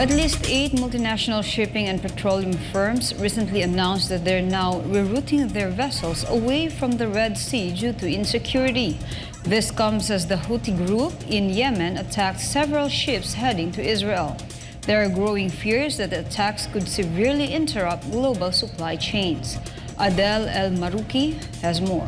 At least 8 multinational shipping and petroleum firms recently announced that they're now rerouting their vessels away from the Red Sea due to insecurity. This comes as the Houthi group in Yemen attacked several ships heading to Israel. There are growing fears that the attacks could severely interrupt global supply chains. Adel Maruki has more.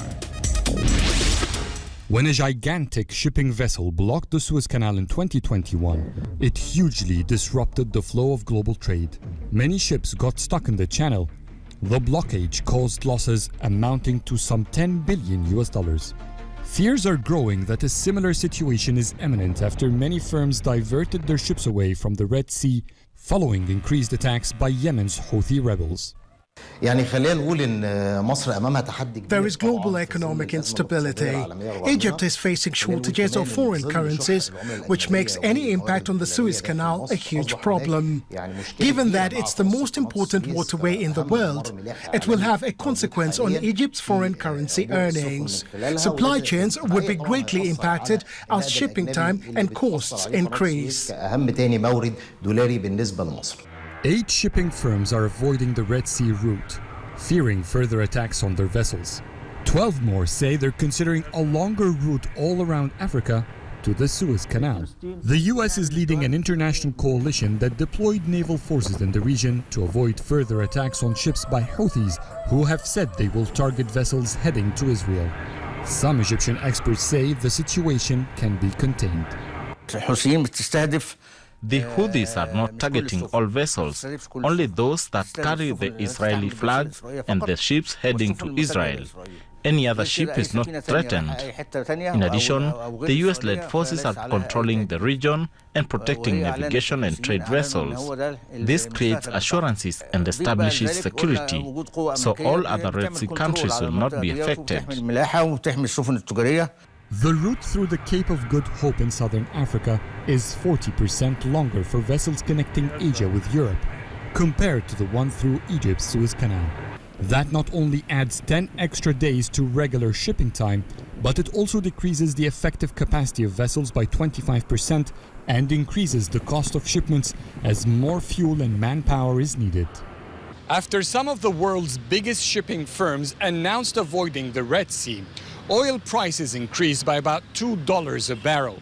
When a gigantic shipping vessel blocked the Suez Canal in 2021, it hugely disrupted the flow of global trade. Many ships got stuck in the channel. The blockage caused losses amounting to some $10 billion. Fears are growing that a similar situation is imminent after many firms diverted their ships away from the Red Sea following increased attacks by Yemen's Houthi rebels. There is global economic instability. Egypt is facing shortages of foreign currencies, which makes any impact on the Suez Canal a huge problem. Given that it's the most important waterway in the world, it will have a consequence on Egypt's foreign currency earnings. Supply chains would be greatly impacted as shipping time and costs increase. 8 shipping firms are avoiding the Red Sea route, fearing further attacks on their vessels. 12 more say they're considering a longer route all around Africa to the Suez Canal. The US is leading an international coalition that deployed naval forces in the region to avoid further attacks on ships by Houthis, who have said they will target vessels heading to Israel. Some Egyptian experts say the situation can be contained. The Houthis are not targeting all vessels, only those that carry the Israeli flag and the ships heading to Israel. Any other ship is not threatened. In addition, the US-led forces are controlling the region and protecting navigation and trade vessels. This creates assurances and establishes security, so all other Red Sea countries will not be affected. The route through the Cape of Good Hope in southern Africa is 40% longer for vessels connecting Asia with Europe compared to the one through Egypt's Suez Canal. That not only adds 10 extra days to regular shipping time, but it also decreases the effective capacity of vessels by 25% and increases the cost of shipments as more fuel and manpower is needed. After some of the world's biggest shipping firms announced avoiding the Red Sea, oil prices increased by about $2 a barrel.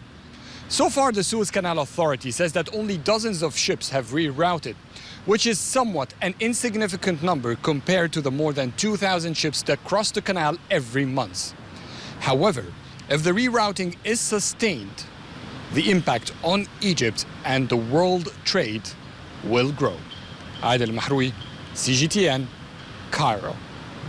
So far, the Suez Canal Authority says that only dozens of ships have rerouted, which is somewhat an insignificant number compared to the more than 2,000 ships that cross the canal every month. However, if the rerouting is sustained, the impact on Egypt and the world trade will grow. Adel, CGTN, Cairo.